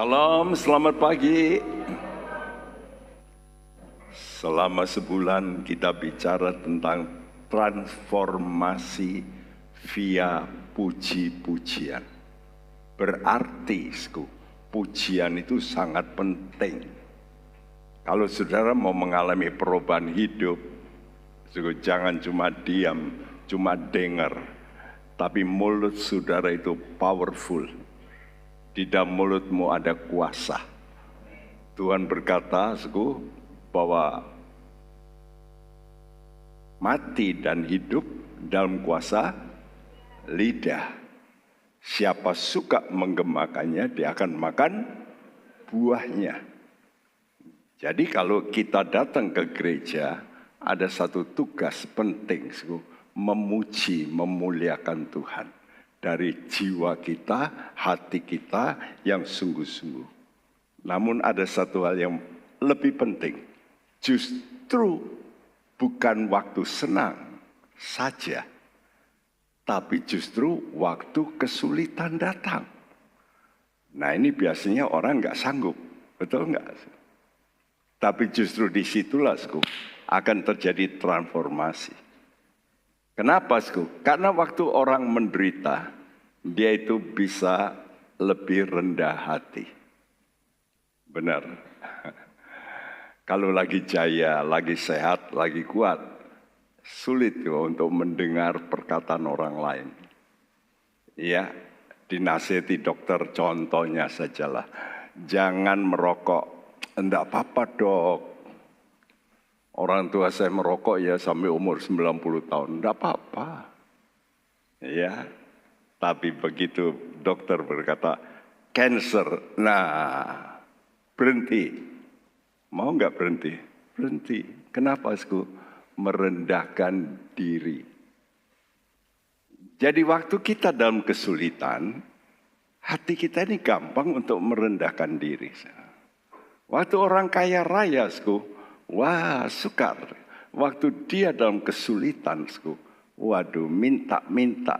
Shalom, selamat pagi. Selama sebulan kita bicara tentang transformasi via puji-pujian. Berarti, pujian itu sangat penting. Kalau saudara mau mengalami perubahan hidup, jangan cuma diam, cuma dengar. Tapi mulut saudara itu powerful. Di dalam mulutmu ada kuasa. Tuhan berkata, bahwa mati dan hidup dalam kuasa lidah. Siapa suka menggemakannya, dia akan makan buahnya. Jadi kalau kita datang ke gereja, ada satu tugas penting, memuji, memuliakan Tuhan. Dari jiwa kita, hati kita yang sungguh-sungguh. Namun ada satu hal yang lebih penting. Justru bukan waktu senang saja. Tapi justru waktu kesulitan datang. Nah ini biasanya orang nggak sanggup. Betul nggak? Tapi justru disitulah akan terjadi transformasi. Kenapa, Karena waktu orang menderita, dia itu bisa lebih rendah hati. Benar. Kalau lagi jaya, lagi sehat, lagi kuat, sulit untuk mendengar perkataan orang lain. Ya, dinasihati dokter contohnya sajalah. Jangan merokok. Enggak apa-apa dok. Orang tua saya merokok ya sampai umur 90 tahun, enggak apa-apa. Ya, tapi begitu dokter berkata, cancer, nah berhenti. Mau enggak berhenti? Berhenti. Kenapa, merendahkan diri. Jadi waktu kita dalam kesulitan, hati kita ini gampang untuk merendahkan diri. Waktu orang kaya raya, wah, sukar. Waktu dia dalam kesulitan, waduh, minta-minta.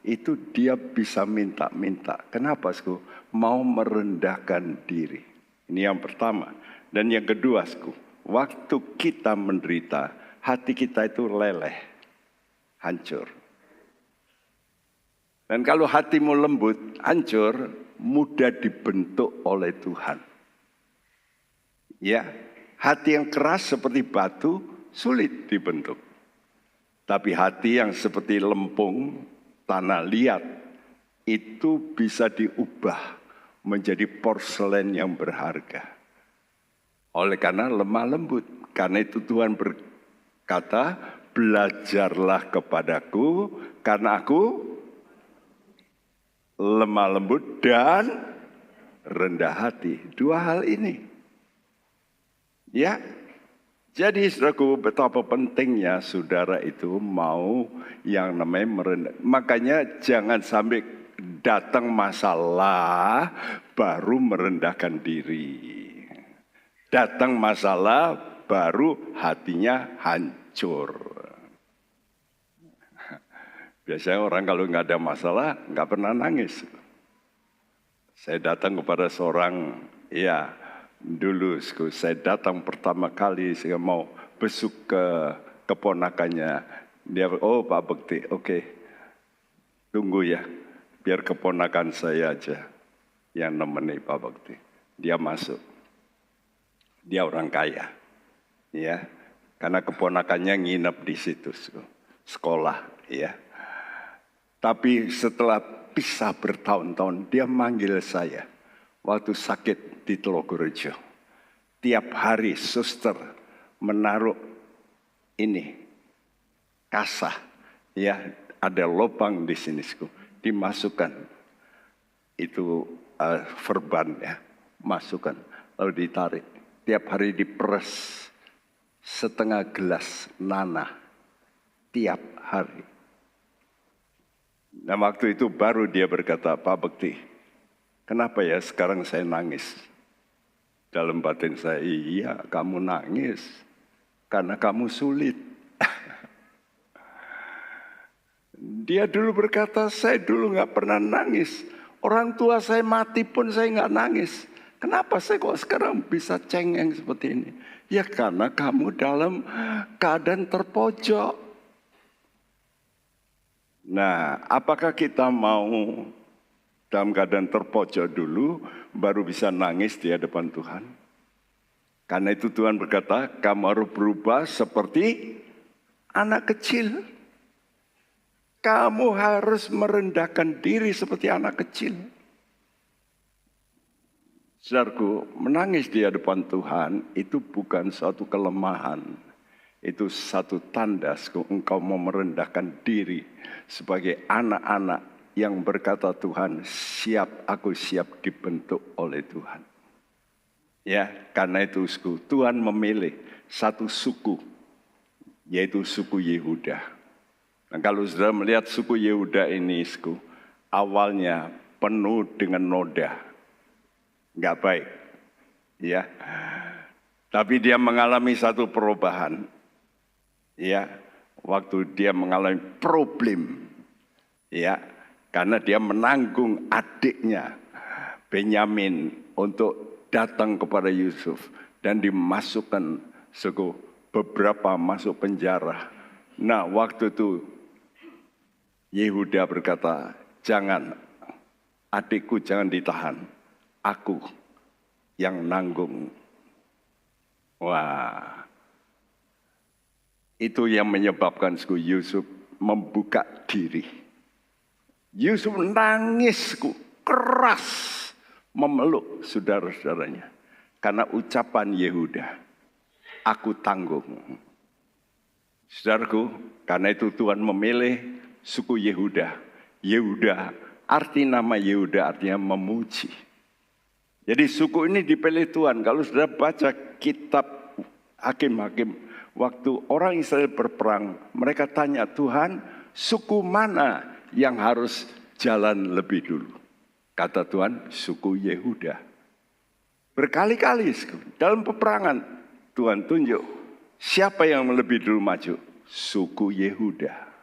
Itu dia bisa minta-minta. Kenapa, mau merendahkan diri. Ini yang pertama. Dan yang kedua, waktu kita menderita, hati kita itu leleh, hancur. Dan kalau hatimu lembut, hancur, mudah dibentuk oleh Tuhan. Ya. Hati yang keras seperti batu sulit dibentuk. Tapi hati yang seperti lempung, tanah liat, itu bisa diubah menjadi porselen yang berharga. Oleh karena lemah lembut. Karena itu Tuhan berkata, belajarlah kepadaku karena aku lemah lembut dan rendah hati. Dua hal ini. Ya, jadi saudaraku betapa pentingnya saudara itu mau yang namanya merendah. Makanya jangan sampai datang masalah baru merendahkan diri. Datang masalah baru hatinya hancur. Biasanya orang kalau nggak ada masalah nggak pernah nangis. Saya datang kepada seorang, dulu saya datang pertama kali saya mau besuk ke keponakannya. Dia, oh Pak Bekti, oke. Tunggu ya, biar keponakan saya aja yang nemeni Pak Bekti. Dia masuk. Dia orang kaya. Ya. Karena keponakannya nginep di situ, sekolah, ya. Tapi setelah pisah bertahun-tahun, dia manggil saya. Waktu sakit di Telogorejo, tiap hari suster menaruh ini kasah, ya ada lubang di sini, dimasukkan itu verban ya, masukkan lalu ditarik. Tiap hari diperes setengah gelas nanah tiap hari. Nah waktu itu baru dia berkata, Pak Bekti, kenapa ya sekarang saya nangis? Dalam batin saya, iya kamu nangis karena kamu sulit. Dia dulu berkata, saya dulu gak pernah nangis. Orang tua saya mati pun saya gak nangis. Kenapa saya kok sekarang bisa cengeng seperti ini? Ya karena kamu dalam keadaan terpojok. Nah, apakah kita mau dalam keadaan terpojok dulu, baru bisa nangis di hadapan Tuhan? Karena itu Tuhan berkata, kamu harus berubah seperti anak kecil. Kamu harus merendahkan diri seperti anak kecil. Saudaraku, menangis di hadapan Tuhan itu bukan suatu kelemahan. Itu satu tanda engkau mau merendahkan diri sebagai anak-anak yang berkata Tuhan, siap, aku siap dibentuk oleh Tuhan. Ya, karena itu Tuhan memilih satu suku, yaitu suku Yehuda. Nah, kalau saudara melihat suku Yehuda ini, awalnya penuh dengan noda. Nggak baik, ya. Tapi dia mengalami satu perubahan, ya. Waktu dia mengalami problem, ya, karena dia menanggung adiknya Benyamin untuk datang kepada Yusuf dan dimasukkan beberapa masuk penjara. Nah, waktu itu Yehuda berkata, jangan, adikku jangan ditahan. Aku yang nanggung. Wah, itu yang menyebabkan Yusuf membuka diri. Yusuf nangis keras memeluk saudara-saudaranya. Karena ucapan Yehuda, aku tanggung. Saudaraku, karena itu Tuhan memilih suku Yehuda. Yehuda, arti nama Yehuda artinya memuji. Jadi suku ini dipilih Tuhan. Kalau sudah baca kitab Hakim-Hakim, waktu orang Israel berperang, mereka tanya, Tuhan, suku mana yang harus jalan lebih dulu? Kata Tuhan, suku Yehuda. Berkali-kali dalam peperangan, Tuhan tunjuk siapa yang lebih dulu maju? Suku Yehuda.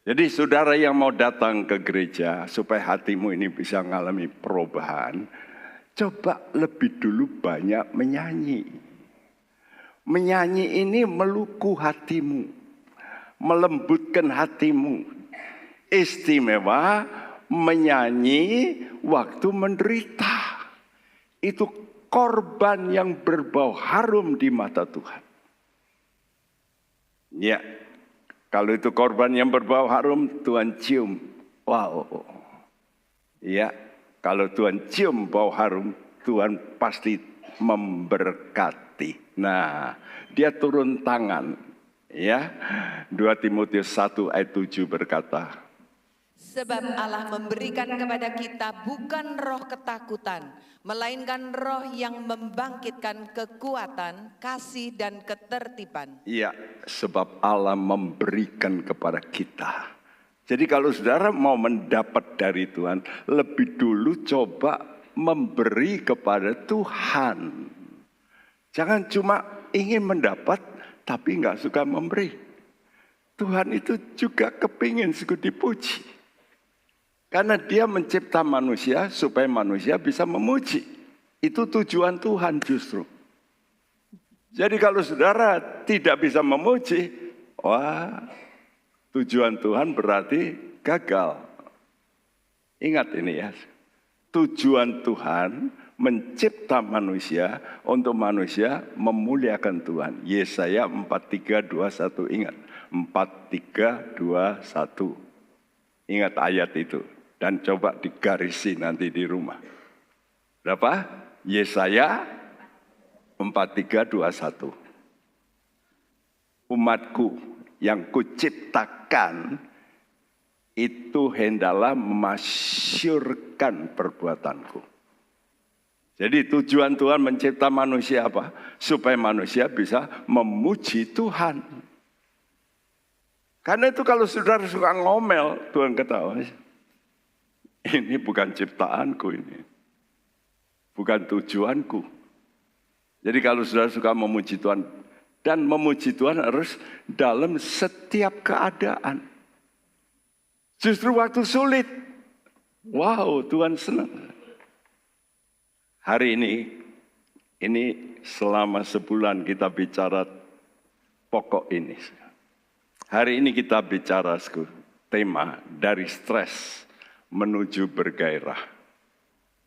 Jadi saudara yang mau datang ke gereja supaya hatimu ini bisa mengalami perubahan, coba lebih dulu banyak menyanyi. Menyanyi ini meluku hatimu, melembutkan hatimu. Istimewa menyanyi waktu menderita. Itu korban yang berbau harum di mata Tuhan. Ya. Kalau itu korban yang berbau harum, Tuhan cium. Wow. Ya, kalau Tuhan cium bau harum, Tuhan pasti memberkati. Nah, dia turun tangan. Ya, 2 Timotius 1 ayat 7 berkata, sebab Allah memberikan kepada kita bukan roh ketakutan, melainkan roh yang membangkitkan kekuatan, kasih dan ketertiban. Iya, sebab Allah memberikan kepada kita. Jadi kalau saudara mau mendapat dari Tuhan, lebih dulu coba memberi kepada Tuhan. Jangan cuma ingin mendapat, tapi nggak suka memberi. Tuhan itu juga kepingin dipuji. Karena dia mencipta manusia supaya manusia bisa memuji. Itu tujuan Tuhan justru. Jadi kalau saudara tidak bisa memuji, wah, tujuan Tuhan berarti gagal. Ingat ini ya. Tujuan Tuhan mencipta manusia untuk manusia memuliakan Tuhan. Yesaya 43:21, ingat. 43:21. Ingat ayat itu. Dan coba digarisi nanti di rumah. Berapa? Yesaya 43:21. Umatku yang kuciptakan itu hendaklah memasyurkan perbuatanku. Jadi tujuan Tuhan mencipta manusia apa? Supaya manusia bisa memuji Tuhan. Karena itu kalau saudara suka ngomel, Tuhan ketawa. Ini bukan ciptaanku ini. Bukan tujuanku. Jadi kalau saudara suka memuji Tuhan, dan memuji Tuhan harus dalam setiap keadaan. Justru waktu sulit, wow, Tuhan senang. Hari ini selama sebulan kita bicara pokok ini. Hari ini kita bicara tema dari stres menuju bergairah.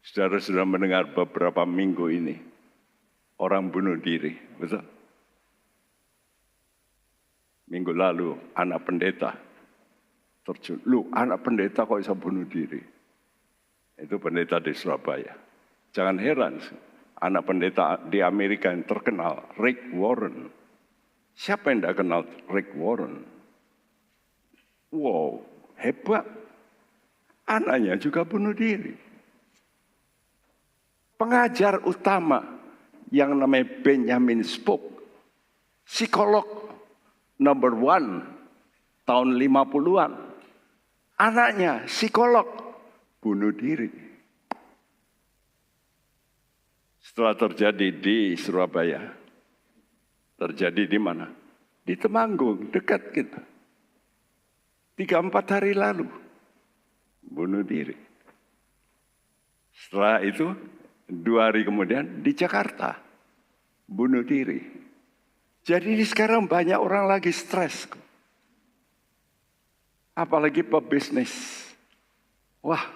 Saudara sudah mendengar beberapa minggu ini orang bunuh diri, betul? Minggu lalu anak pendeta terjun. Anak pendeta kok bisa bunuh diri? Itu pendeta di Surabaya. Jangan heran, anak pendeta di Amerika yang terkenal, Rick Warren. Siapa yang tidak kenal Rick Warren? Wow, hebat. Anaknya juga bunuh diri. Pengajar utama yang namanya Benjamin Spock, psikolog number 1 tahun 50-an. Anaknya psikolog bunuh diri. Setelah terjadi di Surabaya, terjadi di mana? Di Temanggung, dekat kita. 3-4 hari lalu, bunuh diri. Setelah itu, 2 hari kemudian di Jakarta, bunuh diri. Jadi sekarang banyak orang lagi stres. Apalagi pebisnis. Wah,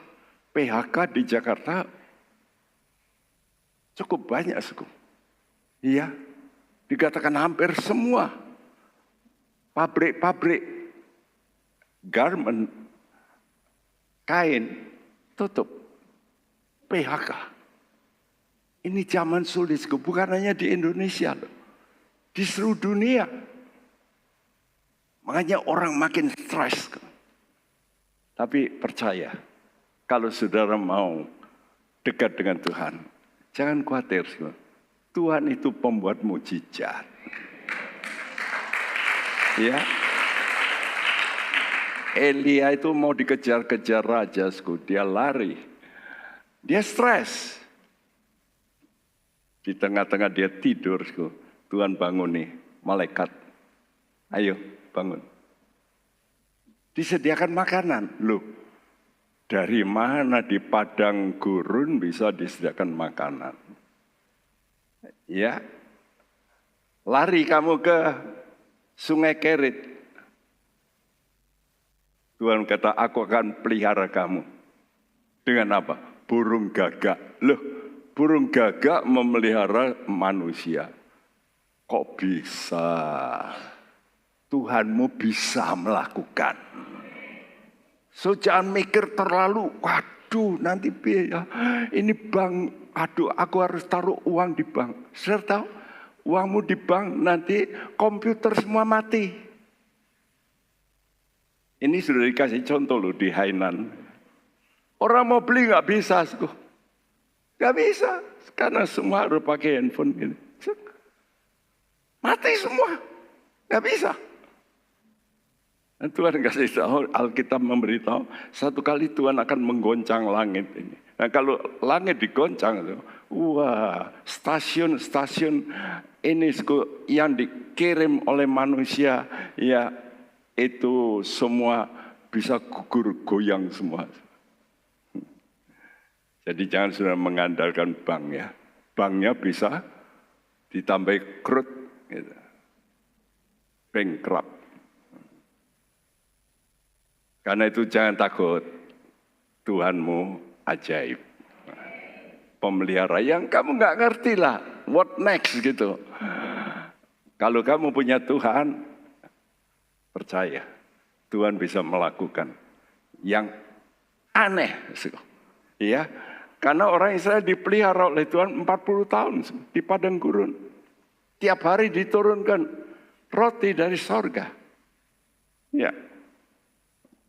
PHK di Jakarta cukup banyak, Iya, dikatakan hampir semua pabrik garment, kain, tutup. PHK. Ini zaman sulit, bukan hanya di Indonesia, di seluruh dunia. Makanya orang makin stres. Tapi percaya, kalau saudara mau dekat dengan Tuhan, jangan khawatir, Tuhan itu pembuat mukjizat. Ya, Elia itu mau dikejar-kejar raja, dia lari, dia stres. Di tengah-tengah dia tidur, Tuhan bangun nih, malaikat, ayo bangun. Disediakan makanan, dari mana di padang gurun bisa disediakan makanan? Ya, lari kamu ke Sungai Kerit. Tuhan kata, aku akan pelihara kamu. Dengan apa? Burung gagak. Burung gagak memelihara manusia. Kok bisa? Tuhanmu bisa melakukan. So jangan mikir terlalu, waduh nanti biaya, ini bank, aduh aku harus taruh uang di bank. Saudara tahu, uangmu di bank nanti komputer semua mati. Ini sudah dikasih contoh di Hainan. Orang mau beli nggak bisa, nggak bisa, karena semua harus pakai handphone ini. Mati semua, nggak bisa. Dan Tuhan kasih tahu, Alkitab memberitahu, satu kali Tuhan akan menggoncang langit ini. Nah kalau langit digoncang, wah stasiun-stasiun ini yang dikirim oleh manusia, ya itu semua bisa gugur goyang semua. Jadi jangan sudah mengandalkan bank ya. Banknya bisa ditambah krut, gitu. Bankrupt. Karena itu jangan takut, Tuhanmu ajaib. Pemelihara yang kamu nggak ngerti lah, what next gitu. Kalau kamu punya Tuhan, percaya, Tuhan bisa melakukan yang aneh. Ya, karena orang Israel dipelihara oleh Tuhan 40 tahun di padang gurun. Tiap hari diturunkan roti dari sorga. Ya.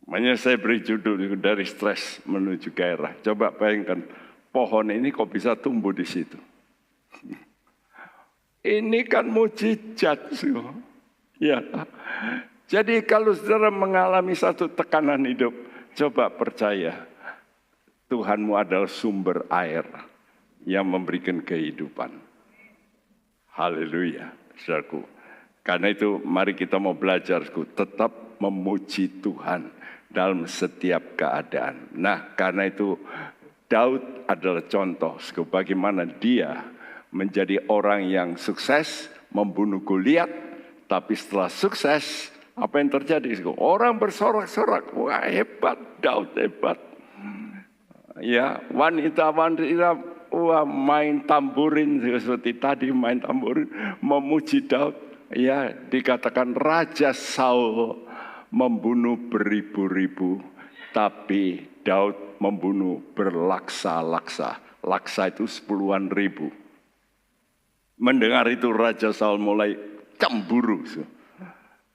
Makanya saya beri judul dari stres menuju gairah. Coba bayangkan, pohon ini kok bisa tumbuh di situ. Ini kan mukjizat. Ya. Jadi kalau saudara mengalami satu tekanan hidup, coba percaya. Tuhanmu adalah sumber air yang memberikan kehidupan. Haleluya, saudaraku. Karena itu mari kita mau belajar, tetap memuji Tuhan dalam setiap keadaan. Nah, karena itu Daud adalah contoh bagaimana dia menjadi orang yang sukses membunuh Goliat, tapi setelah sukses apa yang terjadi? Orang bersorak-sorak, wah hebat, Daud hebat. Ya, wanita-wanita wah main tamburin seperti tadi main tamburin memuji Daud. Ya, dikatakan Raja Saul membunuh beribu-ribu, tapi Daud membunuh berlaksa-laksa. Laksa itu 10-an ribu. Mendengar itu Raja Saul mulai cemburu.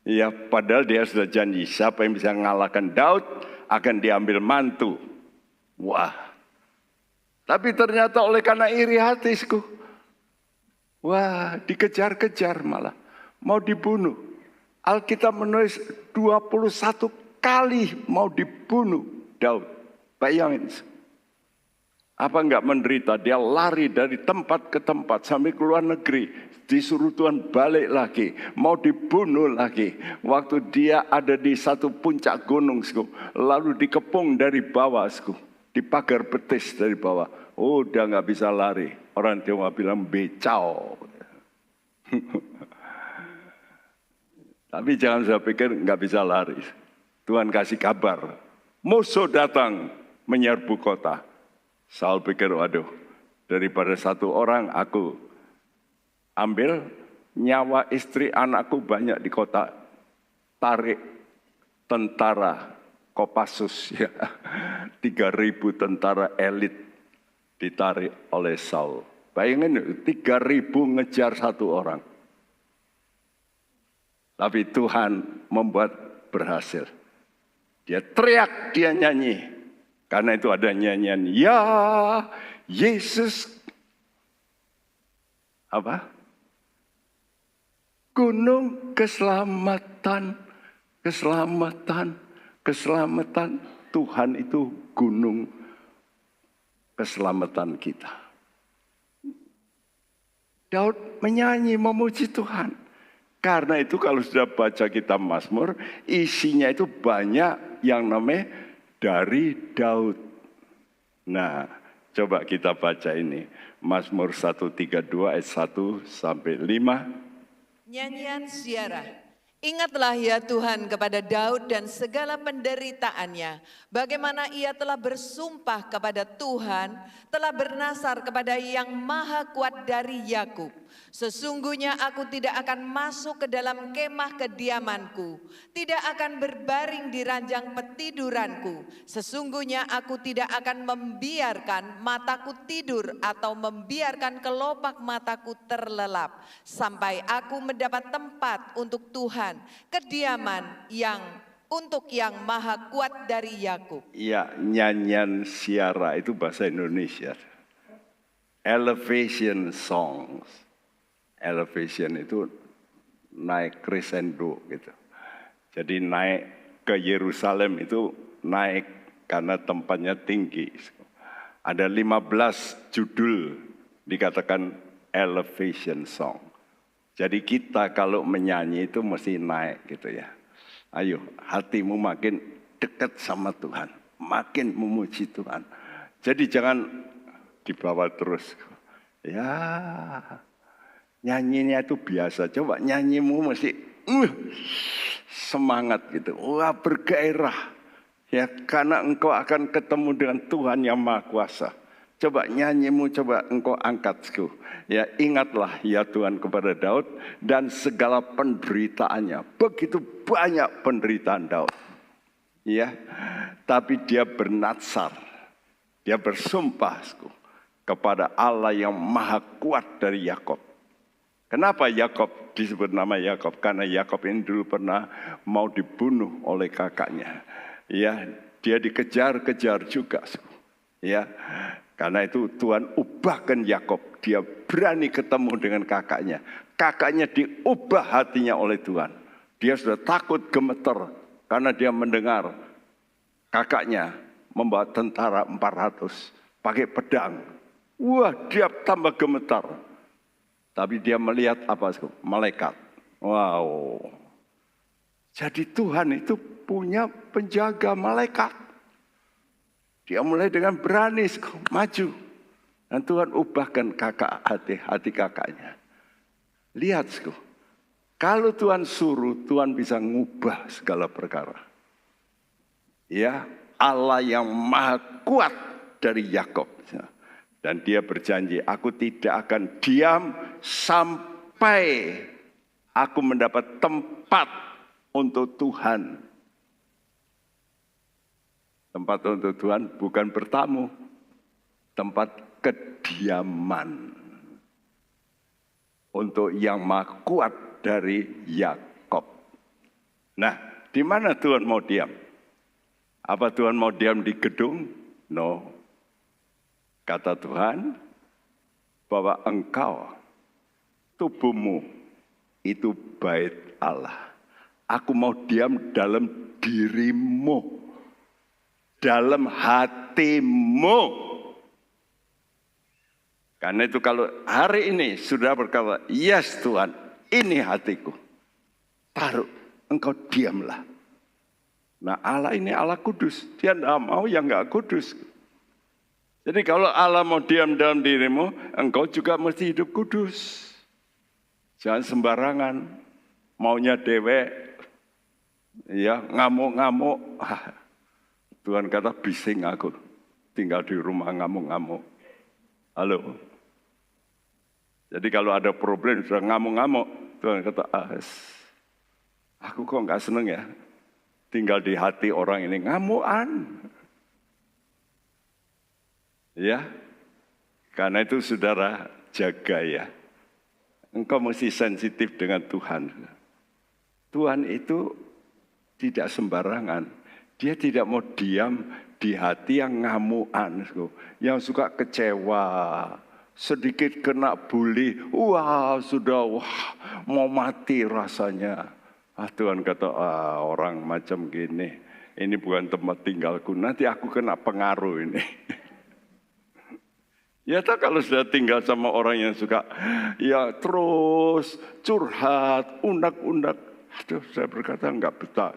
Ya, padahal dia sudah janji siapa yang bisa mengalahkan Daud akan diambil mantu. Wah. Tapi ternyata oleh karena iri hatiku, wah, dikejar-kejar malah. Mau dibunuh. Alkitab menulis 21 kali mau dibunuh Daud. Bayangin. Apa enggak menderita? Dia lari dari tempat ke tempat sampai ke luar negeri. Disuruh Tuhan balik lagi. Mau dibunuh lagi. Waktu dia ada di satu puncak gunung. Lalu dikepung dari bawah. Di pagar betis dari bawah. Oh, udah enggak bisa lari. Orang Tionghoa bilang becau. Tapi jangan saya pikir nggak bisa lari. Tuhan kasih kabar. Musuh datang menyerbu kota. Saul pikir, waduh, daripada satu orang aku ambil nyawa istri anakku banyak di kota. Tarik tentara Kopassus, ya. 3.000 tentara elit ditarik oleh Saul. Bayangin 3.000 ngejar satu orang. Tapi Tuhan membuat berhasil. Dia teriak, dia nyanyi. Karena itu ada nyanyian, ya Yesus. Apa? Gunung keselamatan, keselamatan, keselamatan. Tuhan itu gunung keselamatan kita. Daud menyanyi memuji Tuhan. Karena itu kalau sudah baca kitab Mazmur, isinya itu banyak yang namanya dari Daud. Nah, coba kita baca ini. Mazmur 132 ayat 1 sampai 5. Nyanyian Ziarah. Ingatlah ya Tuhan kepada Daud dan segala penderitaannya. Bagaimana ia telah bersumpah kepada Tuhan, telah bernasar kepada yang maha kuat dari Yakub. Sesungguhnya aku tidak akan masuk ke dalam kemah kediamanku, tidak akan berbaring di ranjang petiduranku. Sesungguhnya aku tidak akan membiarkan mataku tidur atau membiarkan kelopak mataku terlelap, sampai aku mendapat tempat untuk Tuhan, kediaman yang untuk yang maha kuat dari Yakub. Ya, nyanyian siara itu bahasa Indonesia. Elevation songs. Elevation itu naik crescendo gitu. Jadi naik ke Yerusalem itu naik karena tempatnya tinggi. Ada 15 judul dikatakan elevation song. Jadi kita kalau menyanyi itu mesti naik gitu ya. Ayo, hatimu makin dekat sama Tuhan, makin memuji Tuhan. Jadi jangan dibawa terus. Ya, nyanyinya itu biasa. Coba nyanyimu mesti semangat gitu. Wah, bergairah. Ya, karena engkau akan ketemu dengan Tuhan yang Maha Kuasa. Coba nyanyimu, coba engkau angkat. Ya, ingatlah ya Tuhan kepada Daud dan segala penderitaannya. Begitu banyak penderitaan Daud. Ya, tapi dia bernatsar. Dia bersumpah kepada Allah yang Maha Kuat dari Yakub. Kenapa Yakub disebut nama Yakub? Karena Yakub ini dulu pernah mau dibunuh oleh kakaknya. Ya, dia dikejar-kejar juga. Ya, karena itu Tuhan ubahkan Yakub. Dia berani ketemu dengan kakaknya. Kakaknya diubah hatinya oleh Tuhan. Dia sudah takut gemeter karena dia mendengar kakaknya membawa tentara 400 pakai pedang. Wah, dia tambah gemetar. Tapi dia melihat apa? Malaikat. Wow. Jadi Tuhan itu punya penjaga malaikat. Dia mulai dengan berani maju. Dan Tuhan ubahkan hati kakaknya. Lihat, kalau Tuhan suruh, Tuhan bisa ngubah segala perkara. Ya, Allah yang maha kuat dari Yakub. Dan dia berjanji, aku tidak akan diam sampai aku mendapat tempat untuk Tuhan. Tempat untuk Tuhan bukan bertamu, tempat kediaman. Untuk yang maha kuat dari Yakub. Nah, di mana Tuhan mau diam? Apa Tuhan mau diam di gedung? No. Kata Tuhan, bahwa engkau, tubuhmu, itu bait Allah. Aku mau diam dalam dirimu. Dalam hatimu. Karena itu kalau hari ini sudah berkata, yes Tuhan, ini hatiku. Taruh, engkau diamlah. Nah Allah ini Allah kudus. Dia tidak mau yang enggak kudus. Jadi kalau Allah mau diam dalam dirimu, engkau juga mesti hidup kudus. Jangan sembarangan. Maunya dewek. Ya, ngamuk-ngamuk. Tuhan kata bising aku. Tinggal di rumah ngamuk-ngamuk. Halo. Jadi kalau ada problem sudah ngamuk-ngamuk. Tuhan kata, aku kok nggak seneng ya. Tinggal di hati orang ini ngamuan. Ya. Karena itu saudara jaga ya. Engkau mesti sensitif dengan Tuhan. Tuhan itu tidak sembarangan. Dia tidak mau diam di hati yang ngamuan. Yang suka kecewa. Sedikit kena bully. Sudah mau mati rasanya. Tuhan kata, orang macam gini. Ini bukan tempat tinggalku. Nanti aku kena pengaruh ini. Ya tak kalau sudah tinggal sama orang yang suka ya terus curhat, undak-undak. Saya berkata enggak betah.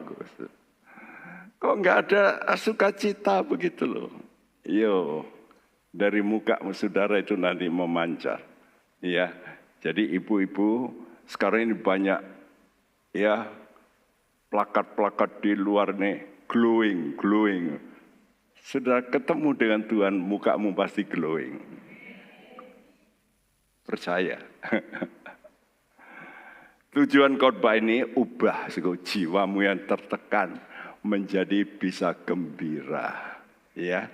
Kok enggak ada sukacita begitu loh. Dari muka saudara itu nanti memancar. Ya, jadi ibu-ibu sekarang ini banyak ya plakat-plakat di luar nih glowing. Sudah ketemu dengan Tuhan, mukamu pasti glowing. Percaya. Tujuan khotbah ini ubah jiwamu yang tertekan menjadi bisa gembira. Ya,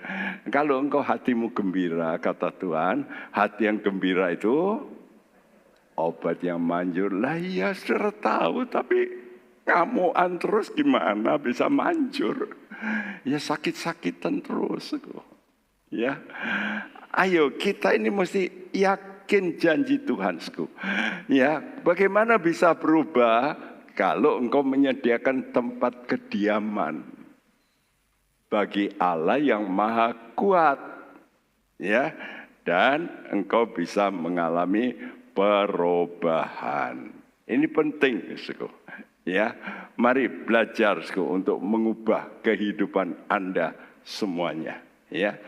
kalau engkau hatimu gembira, kata Tuhan, hati yang gembira itu obat yang manjur. Lah iya, sudah tahu, tapi ngamuan terus gimana bisa manjur? Ya sakit-sakitan terus. Ya, ayo kita ini mesti yakin janji Tuhan. Ya, bagaimana bisa berubah kalau engkau menyediakan tempat kediaman bagi Allah yang maha kuat. Ya, dan engkau bisa mengalami perubahan. Ini penting, ya, mari belajar untuk mengubah kehidupan Anda semuanya. Ya,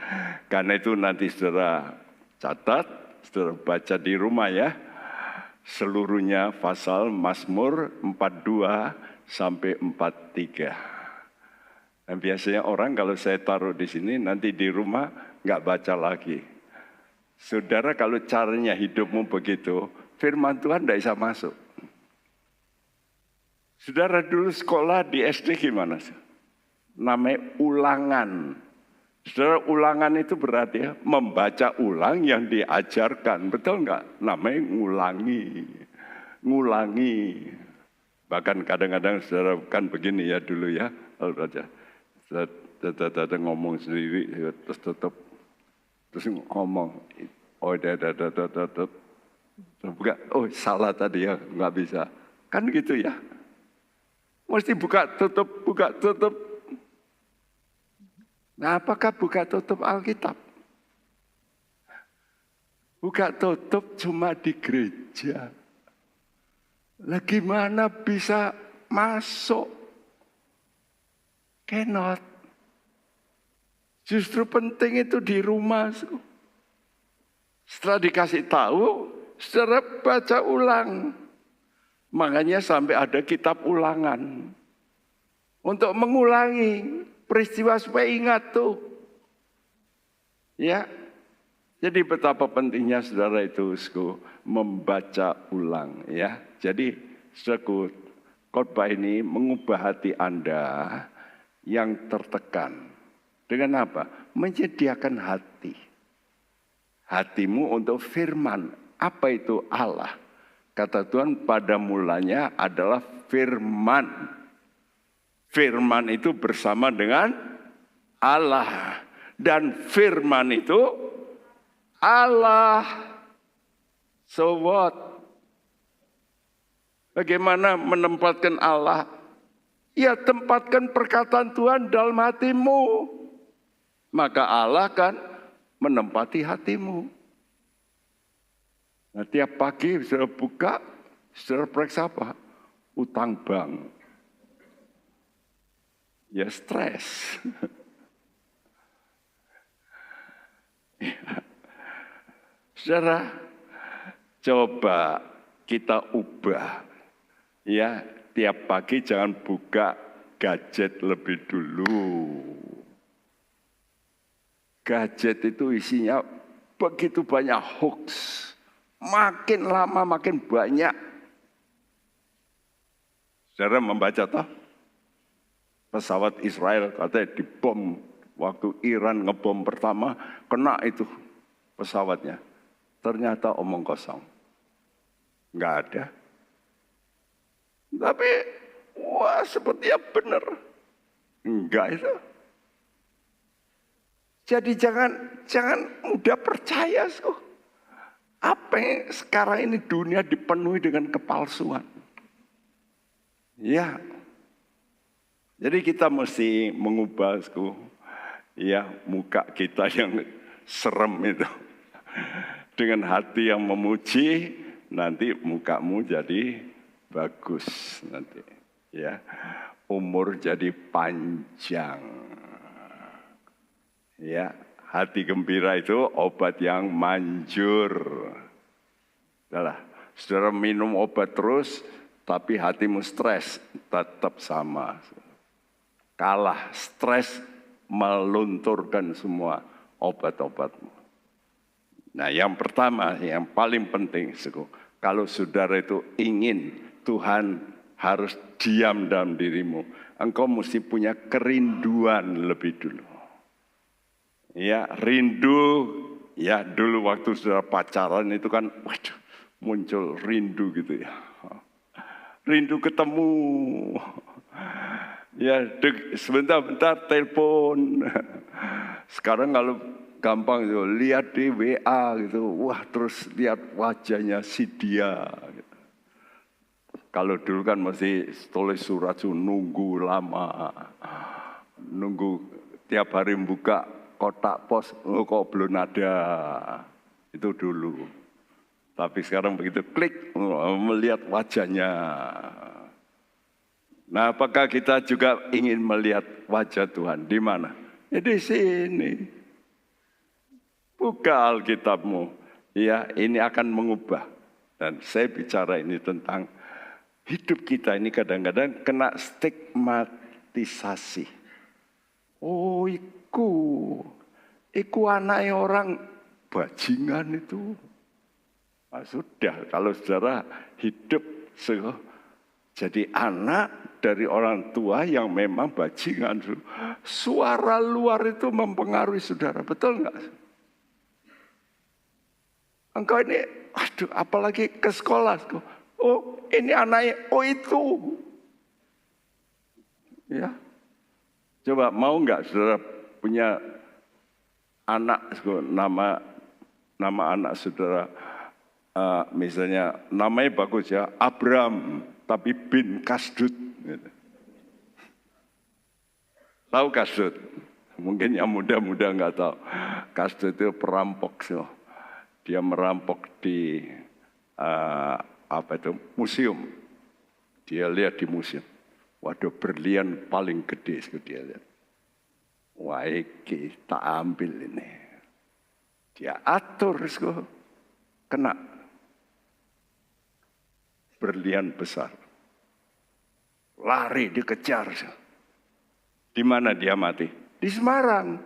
karena itu nanti saudara catat, saudara baca di rumah ya, seluruhnya pasal Mazmur 42 sampai 43. Dan biasanya orang kalau saya taruh di sini nanti di rumah nggak baca lagi. Saudara kalau caranya hidupmu begitu, firman Tuhan tidak bisa masuk. Saudara dulu sekolah di SD gimana sih? Namanya ulangan. Saudara ulangan itu berarti ya, membaca ulang yang diajarkan. Betul enggak? Namanya ngulangi. Bahkan kadang-kadang saudara kan begini ya dulu ya. Kalau baca. Saudara ngomong sendiri terus tutup. Terus ngomong. Salah tadi ya. Enggak bisa. Kan gitu ya. Mesti buka tutup. Nah, apakah buka tutup Alkitab? Buka tutup cuma di gereja. Lah gimana bisa masuk? Cannot. Justru penting itu di rumah. Setelah dikasih tahu, saudara baca ulang. Makanya sampai ada kitab ulangan. Untuk mengulangi peristiwa supaya ingat tuh. Ya, jadi betapa pentingnya saudara itu membaca ulang. Ya, jadi saudaraku, khotbah ini mengubah hati Anda yang tertekan. Dengan apa? Menyediakan hati. Hatimu untuk firman. Apa itu Allah? Kata Tuhan, pada mulanya adalah firman. Firman itu bersama dengan Allah. Dan firman itu Allah. So what? Bagaimana menempatkan Allah? Ya, tempatkan perkataan Tuhan dalam hatimu. Maka Allah kan menempati hatimu. Nah, tiap pagi saudara buka, saudara periksa apa? Utang bank. Ya, stres. Saudara, coba kita ubah. Ya, tiap pagi jangan buka gadget lebih dulu. Gadget itu isinya begitu banyak hoax. Makin lama makin banyak. Saudara membaca toh? Pesawat Israel katanya dibom. Waktu Iran ngebom pertama, kena itu pesawatnya. Ternyata omong kosong. Nggak ada. Tapi, wah sepertinya benar. Enggak itu. Jadi jangan mudah percaya. Apa yang sekarang ini dunia dipenuhi dengan kepalsuan. Ya. Jadi kita mesti mengubah ya muka kita yang serem itu. Dengan hati yang memuji, nanti mukamu jadi bagus nanti. Ya. Umur jadi panjang. Ya, hati gembira itu obat yang manjur. Adalah, saudara minum obat terus, tapi hatimu stres, tetap sama. Kalah, stres melunturkan semua obat-obatmu. Nah, yang pertama, yang paling penting, kalau saudara itu ingin Tuhan harus diam dalam dirimu, engkau mesti punya kerinduan lebih dulu. Ya, rindu, ya dulu waktu saudara pacaran itu kan, waduh, muncul rindu gitu ya. Rindu ketemu. Ya, sebentar-bentar telepon. Sekarang kalau gampang gitu, lihat di WA gitu, wah terus lihat wajahnya si dia. Gitu. Kalau dulu kan mesti tulis surat nunggu lama, nunggu tiap hari buka kotak pos, kok belum ada, itu dulu. Tapi sekarang begitu klik, melihat wajahnya. Nah, apakah kita juga ingin melihat wajah Tuhan? Di mana? Ya di sini. Buka Alkitabmu. Ya, ini akan mengubah. Dan saya bicara ini tentang hidup kita ini kadang-kadang kena stigmatisasi. Oh, iku anaknya orang bajingan itu. Nah, sudah, kalau saudara hidup jadi anak dari orang tua yang memang bajingan. Suara luar itu mempengaruhi saudara, betul enggak? Engkau ini, aduh, apalagi ke sekolah. Oh, ini anaknya, oh itu. Ya. Coba mau enggak saudara punya anak, nama anak saudara, misalnya namanya bagus ya, Abram, tapi bin Kasdut. Gitu. Tahu Kasdut? Mungkin yang muda-muda enggak tahu. Kasdut itu perampok. Dia merampok di museum. Dia lihat di museum. Waduh, berlian paling gede dia lihat. Wah, tak ambil ini. Dia atur, kena berlian besar. Lari dikejar. Di mana dia mati? Di Semarang.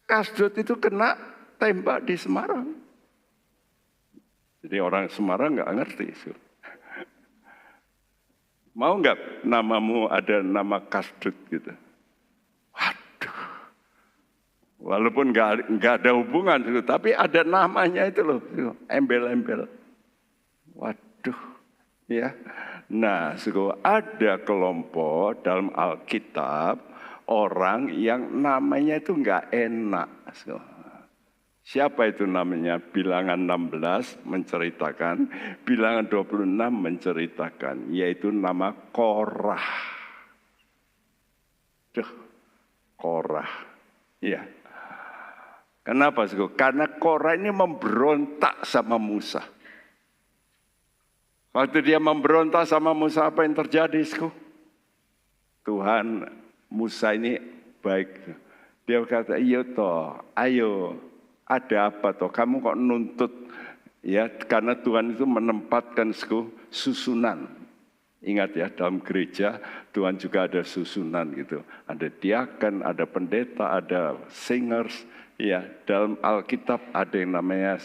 Kasdut itu kena tembak di Semarang. Jadi orang Semarang nggak ngerti. Mau nggak namamu ada nama Kasdut gitu? Waduh. Walaupun nggak ada hubungan itu, tapi ada namanya itu loh, embel-embel. Waduh, ya. Nah, ada kelompok dalam Alkitab orang yang namanya itu nggak enak. Siapa itu namanya? Bilangan 16 menceritakan, Bilangan 26 menceritakan, yaitu nama Korah. Korah, ya. Kenapa? Karena Korah ini memberontak sama Musa. Waktu dia memberontak sama Musa, apa yang terjadi? Tuhan, Musa ini baik. Dia berkata, iya toh, ayo, ada apa toh? Kamu kok nuntut? Ya, karena Tuhan itu menempatkan susunan. Ingat ya, dalam gereja Tuhan juga ada susunan gitu. Ada diaken, ada pendeta, ada singers. Ya, dalam Alkitab ada yang namanya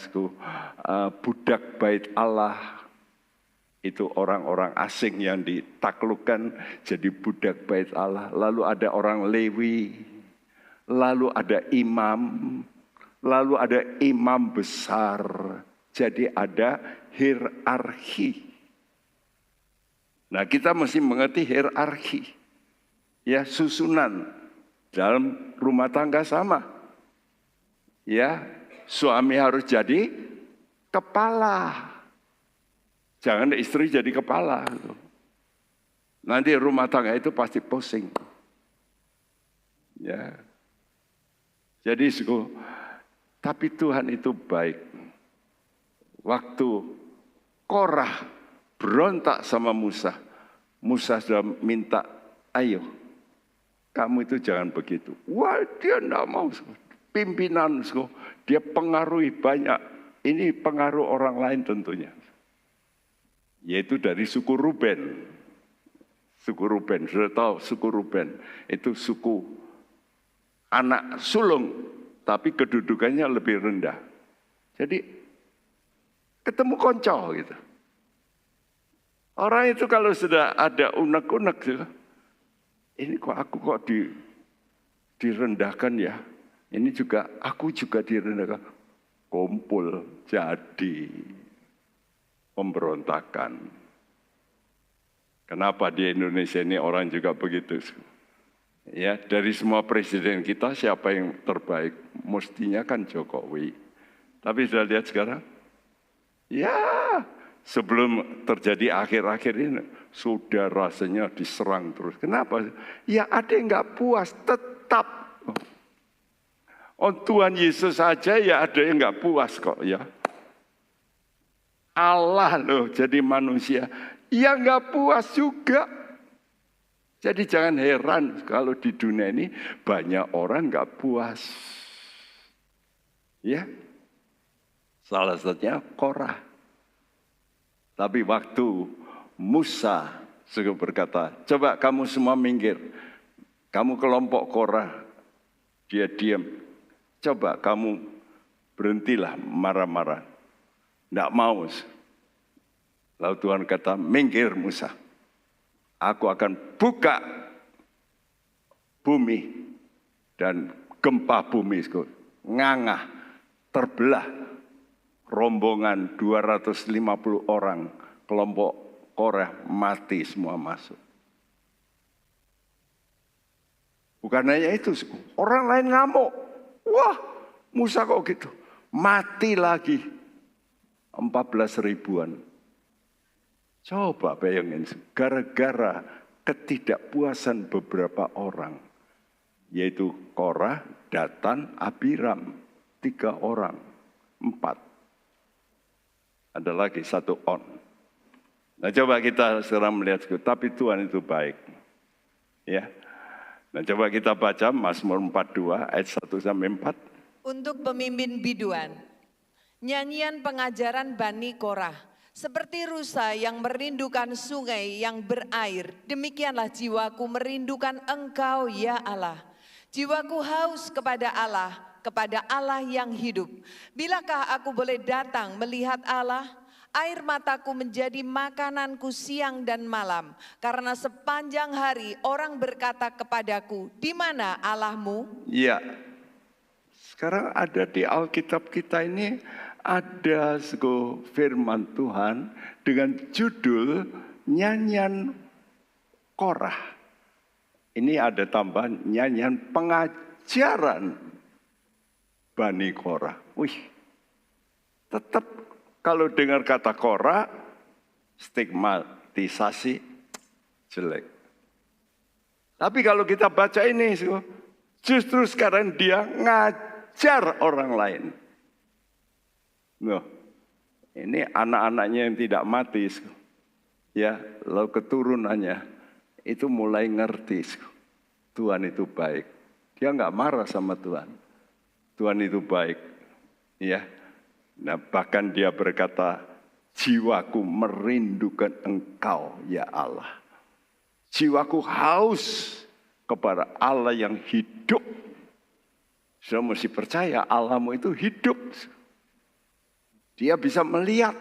budak bait Allah. Itu orang-orang asing yang ditaklukkan jadi budak bait Allah. Lalu ada orang Lewi, lalu ada imam, lalu ada imam besar. Jadi ada hierarki. Nah, kita mesti mengerti hierarki. Ya, susunan dalam rumah tangga sama. Ya, suami harus jadi kepala. Jangan istri jadi kepala. Nanti rumah tangga itu pasti pusing. Ya. Jadi tapi Tuhan itu baik. Waktu Korah berontak sama Musa, Musa sudah minta, ayo, kamu itu jangan begitu. Wah, dia tidak mau. Pimpinan, dia pengaruhi banyak. Ini pengaruh orang lain tentunya. Yaitu dari suku Ruben. Suku Ruben, sudah tahu suku Ruben. Itu suku anak sulung, tapi kedudukannya lebih rendah. Jadi ketemu konco gitu. Orang itu kalau sudah ada unek-unek, ini kok aku direndahkan ya. Ini juga aku juga direndahkan. Kumpul jadi pemberontakan. Kenapa di Indonesia ini orang juga begitu? Ya, dari semua presiden kita siapa yang terbaik? Mestinya kan Jokowi. Tapi sudah lihat sekarang? Ya, sebelum terjadi akhir-akhir ini sudah rasanya diserang terus. Kenapa? Ya ada yang nggak puas tetap. Oh, Tuhan Yesus saja ya ada yang nggak puas kok ya. Allah loh jadi manusia, ya nggak puas juga. Jadi jangan heran kalau di dunia ini banyak orang nggak puas. Ya, salah satunya Korah. Tapi waktu Musa berkata, coba kamu semua minggir. Kamu kelompok Korah, dia diam. Coba kamu berhentilah marah-marah. Tidak mau. Lalu Tuhan kata, minggir Musa. Aku akan buka bumi dan gempa bumi. Ngangah, terbelah. Rombongan 250 orang, kelompok Korah mati semua masuk. Bukan hanya itu, orang lain ngamuk. Wah, Musa kok gitu? Mati lagi 14 ribuan. Coba bayangin, gara-gara ketidakpuasan beberapa orang, yaitu Korah, Datan, Abiram, 3 orang, 4. Ada lagi 1 on. Nah coba kita sekarang melihat, tapi Tuhan itu baik. Ya, Nah, coba kita baca Mazmur 42 ayat 1 sampai 4. Untuk pemimpin biduan, nyanyian pengajaran Bani Korah. Seperti rusa yang merindukan sungai yang berair, demikianlah jiwaku merindukan Engkau ya Allah. Jiwaku haus kepada Allah yang hidup. Bilakah aku boleh datang melihat Allah? Air mataku menjadi makananku siang dan malam. Karena sepanjang hari orang berkata kepadaku, di mana Allahmu? Ya, sekarang ada di Alkitab kita ini ada firman Tuhan dengan judul nyanyian Korah. Ini ada tambahan nyanyian pengajaran Bani Korah. Wih, tetap kalau dengar kata Korah, stigmatisasi jelek. Tapi kalau kita baca ini, justru sekarang dia ngajar orang lain. Loh, ini anak-anaknya yang tidak mati, ya, lalu keturunannya itu mulai ngerti, Tuhan itu baik. Dia nggak marah sama Tuhan. Tuhan itu baik, ya. Nah, bahkan dia berkata, jiwaku merindukan Engkau, ya Allah. Jiwaku haus kepada Allah yang hidup. Saudara mesti percaya Allahmu itu hidup. Dia bisa melihat,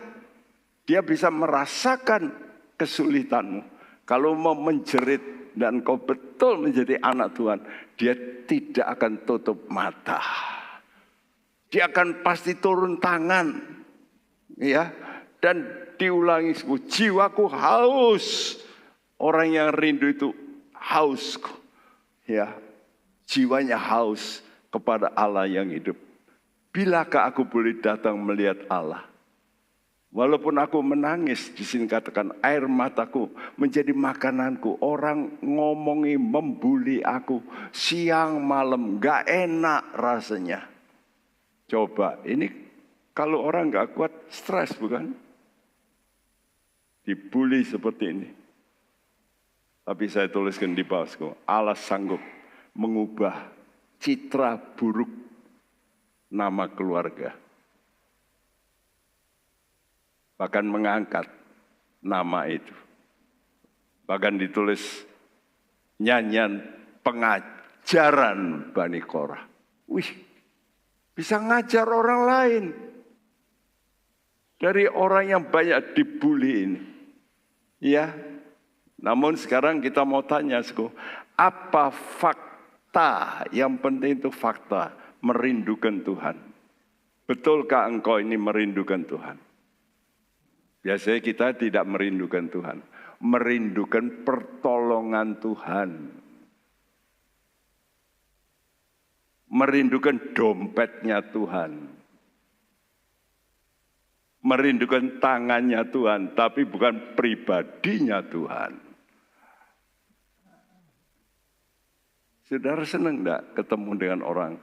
dia bisa merasakan kesulitanmu. Kalau mau menjerit dan kau betul menjadi anak Tuhan, dia tidak akan tutup mata. Dia akan pasti turun tangan, ya, dan diulangi, jiwaku haus. Orang yang rindu itu haus, ya, jiwanya haus kepada Allah yang hidup. Bilakah aku boleh datang melihat Allah? Walaupun aku menangis, di sini katakan air mataku menjadi makananku. Orang ngomongi, membuli aku siang malam, gak enak rasanya. Coba, ini kalau orang gak kuat, stres bukan? Dibully seperti ini. Tapi saya tuliskan di bawah, Allah sanggup mengubah citra buruk nama keluarga. Bahkan mengangkat nama itu. Bahkan ditulis nyanyian pengajaran Bani Korah. Wih, bisa ngajar orang lain. Dari orang yang banyak dibully ini. Ya, namun sekarang kita mau tanya, apa fakta? Yang penting itu fakta, merindukan Tuhan. Betulkah engkau ini merindukan Tuhan? Biasanya kita tidak merindukan Tuhan, merindukan pertolongan Tuhan. Merindukan dompetnya Tuhan. Merindukan tangannya Tuhan, tapi bukan pribadinya Tuhan. Saudara senang enggak ketemu dengan orang,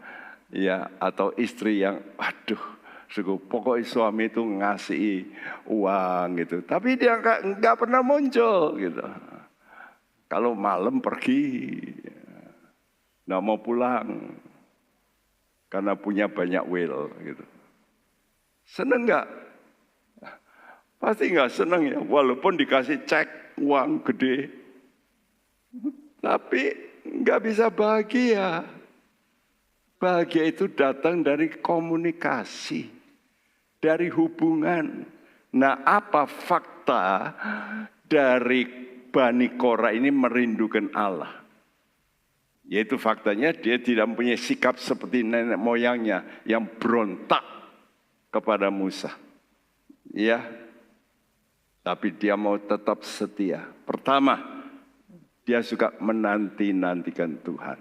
ya, atau istri yang, aduh, pokoknya suami itu ngasih uang gitu, tapi dia enggak pernah muncul gitu. Kalau malam pergi, enggak mau pulang karena punya banyak will gitu. Seneng enggak? Pasti enggak seneng ya, walaupun dikasih cek uang gede, tapi enggak bisa bahagia. Bahagia itu datang dari komunikasi, dari hubungan. Nah, apa fakta dari Bani Korah ini merindukan Allah? Yaitu faktanya dia tidak mempunyai sikap seperti nenek moyangnya yang berontak kepada Musa. Ya, tapi dia mau tetap setia. Pertama, dia suka menanti-nantikan Tuhan.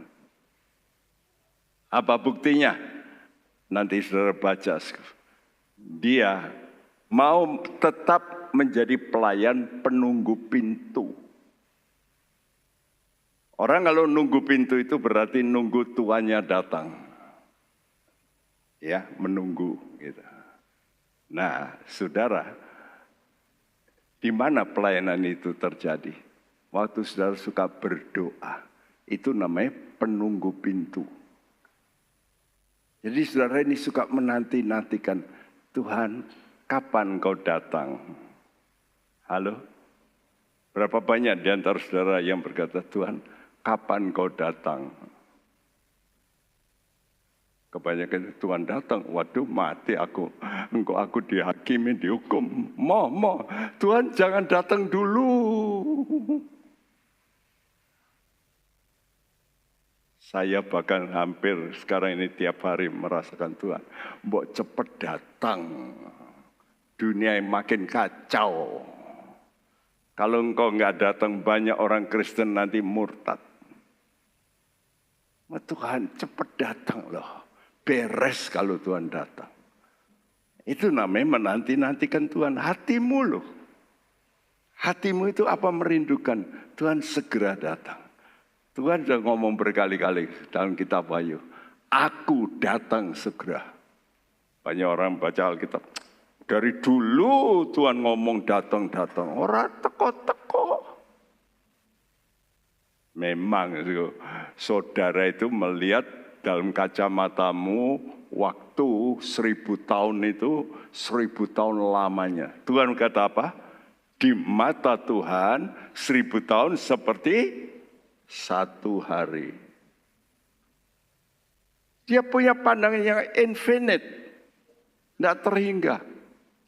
Apa buktinya? Nanti saudara baca. Dia mau tetap menjadi pelayan penunggu pintu. Orang kalau nunggu pintu itu berarti nunggu tuannya datang. Ya, menunggu gitu. Nah, saudara, di mana pelayanan itu terjadi? Waktu saudara suka berdoa. Itu namanya penunggu pintu. Jadi saudara ini suka menanti-nantikan, Tuhan kapan kau datang? Halo? Berapa banyak di antara saudara yang berkata, Tuhan kapan kau datang? Kebanyakan Tuhan datang, waduh mati aku, engkau aku dihakimi, dihukum. Tuhan jangan datang dulu. Saya bahkan hampir sekarang ini tiap hari merasakan Tuhan, mbok cepet datang. Dunia makin kacau. Kalau engkau nggak datang, banyak orang Kristen nanti murtad. Tuhan cepet datang loh. Beres kalau Tuhan datang. Itu namanya menanti-nantikan Tuhan. Hatimu loh. Hatimu itu apa merindukan? Tuhan segera datang. Tuhan sudah ngomong berkali-kali dalam kitab Wahyu. Aku datang segera. Banyak orang baca Alkitab. Dari dulu Tuhan ngomong datang-datang. Orang teko-teko. Memang saudara itu melihat dalam kacamatamu waktu 1000 tahun itu 1000 tahun lamanya. Tuhan kata apa? Di mata Tuhan 1000 tahun seperti satu hari. Dia punya pandangan yang infinite. Tidak terhingga.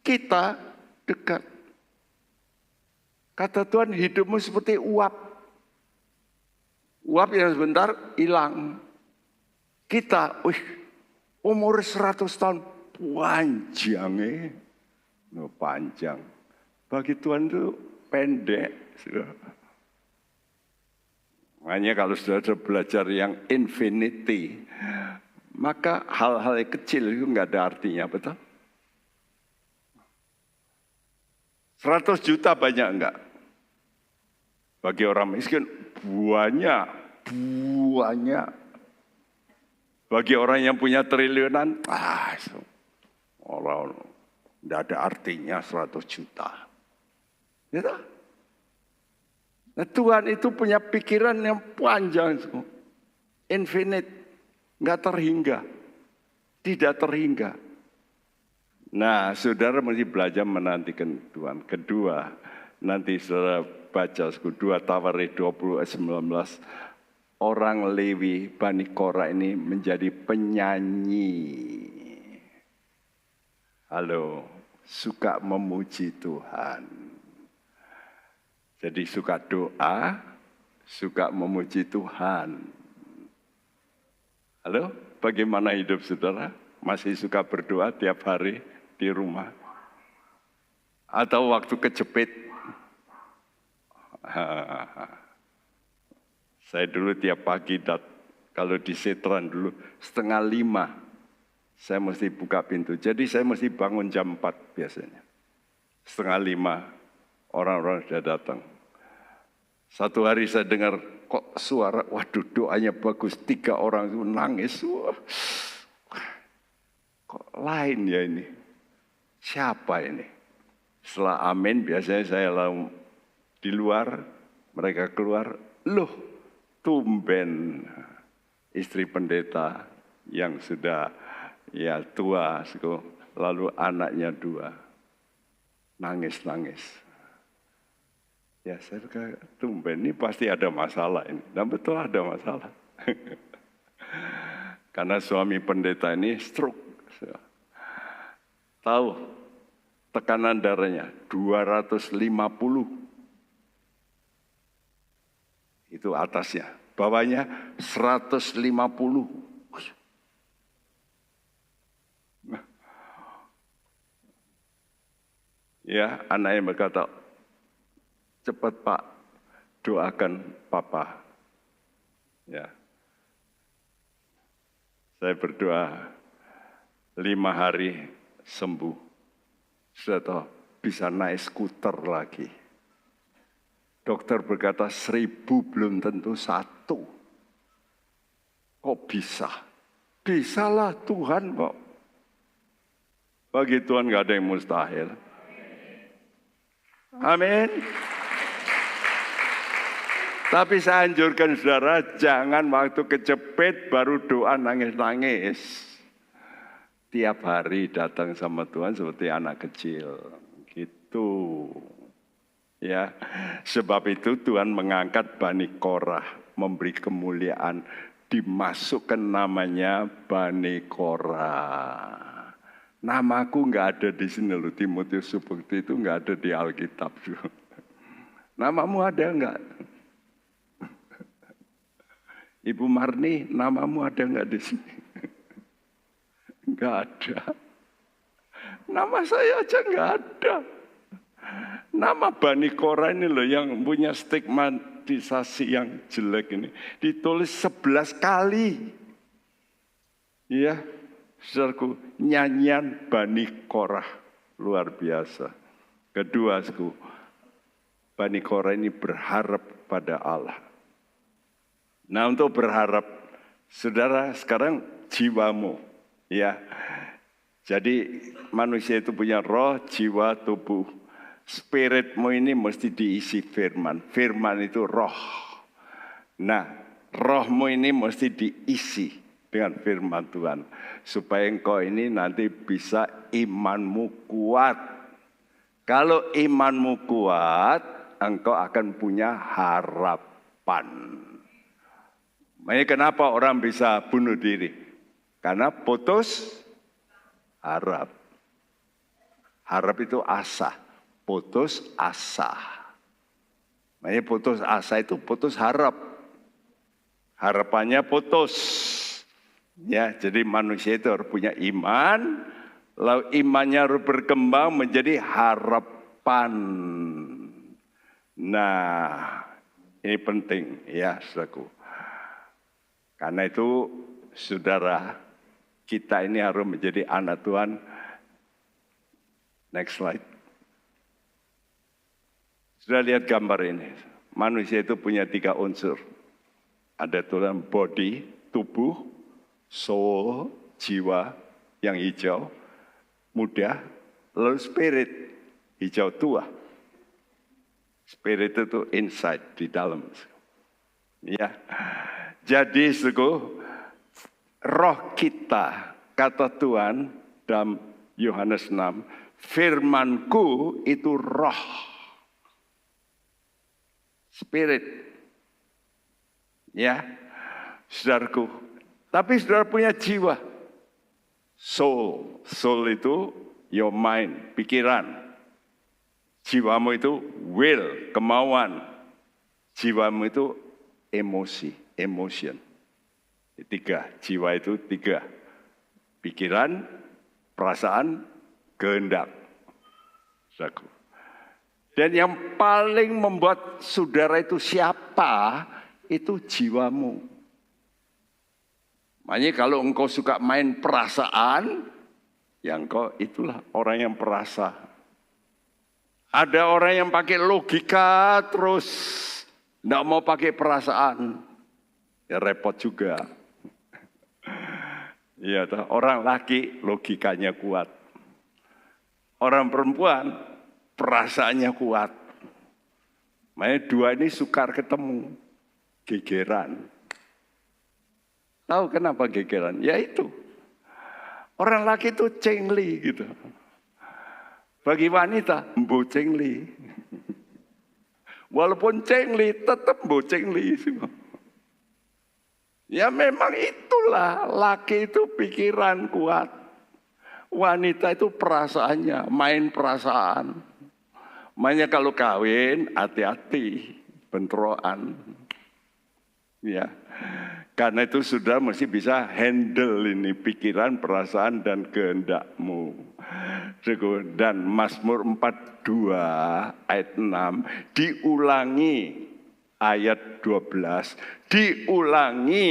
Kita dekat. Kata Tuhan hidupmu seperti uap. Uap yang sebentar hilang. Kita, umur 100 tahun panjang panjang. Bagi Tuhan itu pendek. Makanya kalau sudah belajar yang infinity, maka hal-hal yang kecil itu nggak ada artinya, betul? 100 juta banyak enggak? Bagi orang miskin banyak. Bagi orang yang punya triliunan, orang tidak ada artinya 100 juta. Gitu? Nah, Tuhan itu punya pikiran yang panjang, infinite, nggak terhingga, tidak terhingga. Nah, saudara mesti belajar menantikan Tuhan. Kedua, nanti saudara baca 2 Tawarik 20 ayat 19. Orang Lewi Bani Korah ini menjadi penyanyi. Halo, suka memuji Tuhan. Jadi suka doa, suka memuji Tuhan. Halo, bagaimana hidup saudara? Masih suka berdoa tiap hari di rumah? Atau waktu kejepit? Saya dulu tiap pagi, kalau di Setran dulu, 4:30, saya mesti buka pintu. Jadi saya mesti bangun jam 4 biasanya. 4:30, orang-orang sudah datang. Satu hari saya dengar, kok suara, waduh doanya bagus, 3 orang itu nangis. Wah, kok lain ya ini? Siapa ini? Setelah amin, biasanya saya lalu di luar, mereka keluar, loh, tumben istri pendeta yang sudah tua, lalu anaknya 2, nangis-nangis. Ya saya kata, tumben ini pasti ada masalah ini. Dan betul ada masalah. Karena suami pendeta ini stroke. Tahu tekanan darahnya 250. Itu atasnya, bawahnya 150. Ya, anaknya berkata, cepat Pak, doakan Papa. Ya, saya berdoa 5 hari sembuh. Sudah tahu, bisa naik skuter lagi. Dokter berkata 1000 belum tentu 1. Kok bisa? Bisalah Tuhan kok. Bagi Tuhan gak ada yang mustahil. Amin. Tapi saya anjurkan saudara, jangan waktu kecepet baru doa nangis-nangis. Tiap hari datang sama Tuhan seperti anak kecil. Gitu. Ya, sebab itu Tuhan mengangkat Bani Korah, memberi kemuliaan, dimasukkan namanya Bani Korah. Namaku nggak ada di sini loh, Timotius seperti itu nggak ada di Alkitab. Namamu ada nggak? Ibu Marni, namamu ada nggak di sini? Nggak ada. Nama saya aja nggak ada. Nama Bani Korah ini loh yang punya stigmatisasi yang jelek ini. Ditulis 11 kali. Iya, saudaraku, nyanyian Bani Korah. Luar biasa. Kedua, saudaraku, Bani Korah ini berharap pada Allah. Nah, untuk berharap, saudara sekarang jiwamu. Ya, jadi manusia itu punya roh, jiwa, tubuh. Spiritmu ini mesti diisi firman. Firman itu roh. Nah, rohmu ini mesti diisi dengan firman Tuhan. Supaya engkau ini nanti bisa imanmu kuat. Kalau imanmu kuat, engkau akan punya harapan. Makanya kenapa orang bisa bunuh diri? Karena putus harap. Harap itu asa. Putus asa. Makanya putus asa itu putus harap. Harapannya putus. Ya, jadi manusia itu harus punya iman. Lalu imannya harus berkembang menjadi harapan. Nah, ini penting ya, saudaraku. Karena itu, saudara, kita ini harus menjadi anak Tuhan. Next slide. Sudah lihat gambar ini. Manusia itu punya 3 unsur. Ada tulang body, tubuh, soul, jiwa yang hijau, muda, lalu spirit, hijau tua. Spirit itu inside, di dalam. Ya. Jadi, roh kita, kata Tuhan dalam Yohanes 6, firmanku itu roh. Spirit. Ya, saudaraku. Tapi saudara punya jiwa. Soul. Soul itu your mind, pikiran. Jiwamu itu will, kemauan. Jiwamu itu emosi, emotion. 3, jiwa itu 3. Pikiran, perasaan, kehendak. Saudaraku. Dan yang paling membuat saudara itu siapa? Itu jiwamu. Makanya kalau engkau suka main perasaan, ya engkau itulah orang yang perasa. Ada orang yang pakai logika terus tidak mau pakai perasaan. Ya repot juga. Iya, orang laki logikanya kuat. Orang perempuan perasaannya kuat. Makanya 2 ini sukar ketemu. Gegeran. Tahu kenapa gegeran? Ya itu. Orang laki itu cengli gitu. Bagi wanita, mbo cengli. Walaupun cengli, tetap mbo cengli. Ya memang itulah, laki itu pikiran kuat. Wanita itu perasaannya, main perasaan. Makanya kalau kawin, hati-hati, bentrokan. Ya, karena itu sudah mesti bisa handle ini pikiran, perasaan, dan kehendakmu. Dan Mazmur 42 ayat 6 diulangi ayat 12, diulangi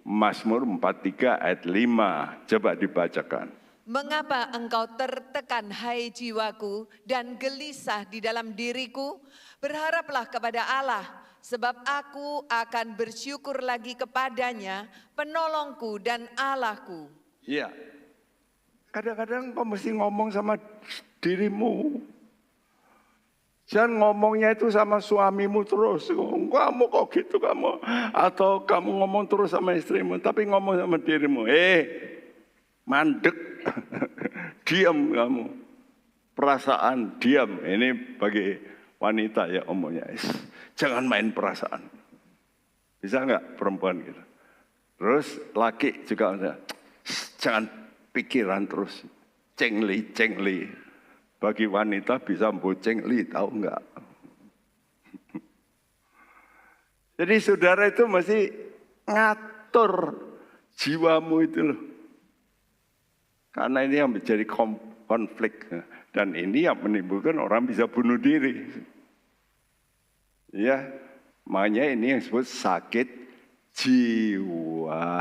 Mazmur 43 ayat 5. Coba dibacakan. Mengapa engkau tertekan hai jiwaku dan gelisah di dalam diriku? Berharaplah kepada Allah, sebab aku akan bersyukur lagi kepadanya, penolongku dan Allahku. Iya, kadang-kadang kau mesti ngomong sama dirimu. Jangan ngomongnya itu sama suamimu terus. Kamu kok gitu kamu. Atau kamu ngomong terus sama istrimu. Tapi ngomong sama dirimu. Mandek. Diam kamu. Perasaan diam. Ini bagi wanita ya omongnya. Jangan main perasaan. Bisa nggak perempuan gitu? Terus laki juga. Jangan pikiran terus. Cengli. Bagi wanita bisa boceng tahu enggak? Jadi saudara itu mesti ngatur jiwamu itu loh. Karena ini yang menjadi konflik. Dan ini yang menimbulkan orang bisa bunuh diri. Ya, makanya ini yang disebut sakit jiwa.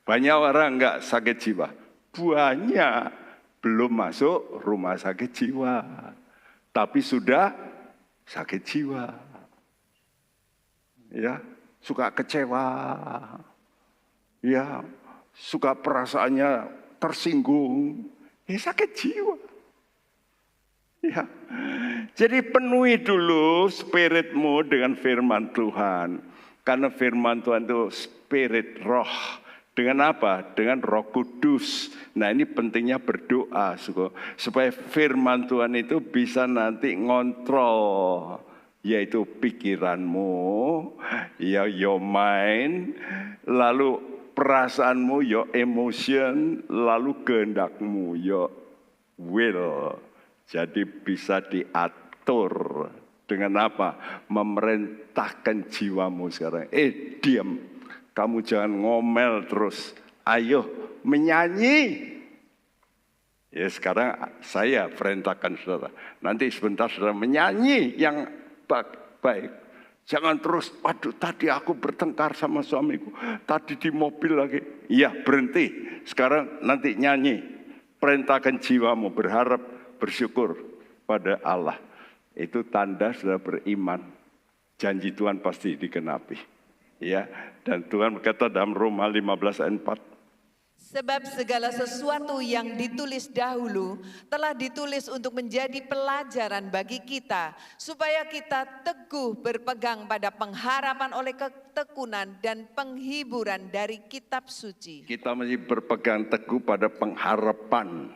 Banyak orang enggak sakit jiwa. Banyak. Belum masuk rumah sakit jiwa. Tapi sudah sakit jiwa. Ya, suka kecewa. Ya, suka perasaannya tersinggung. Ya sakit jiwa. Ya. Jadi penuhi dulu spiritmu dengan firman Tuhan. Karena firman Tuhan itu spirit roh. Dengan apa? Dengan Roh Kudus. Nah ini pentingnya berdoa supaya firman Tuhan itu bisa nanti ngontrol, yaitu pikiranmu, ya your mind, lalu perasaanmu, your emotion, lalu kehendakmu, your will. Jadi bisa diatur dengan apa? Memerintahkan jiwamu sekarang. Diam. Kamu jangan ngomel terus. Ayo menyanyi. Ya sekarang saya perintahkan saudara. Nanti sebentar saudara menyanyi yang baik. Jangan terus, waduh tadi aku bertengkar sama suamiku. Tadi di mobil lagi. Iya berhenti. Sekarang nanti nyanyi. Perintahkan jiwamu berharap, bersyukur pada Allah. Itu tanda saudara beriman. Janji Tuhan pasti dikenapi. Ya, dan Tuhan berkata dalam Roma 15 ayat 4. Sebab segala sesuatu yang ditulis dahulu telah ditulis untuk menjadi pelajaran bagi kita, supaya kita teguh berpegang pada pengharapan oleh ketekunan dan penghiburan dari kitab suci. Kita mesti berpegang teguh pada pengharapan.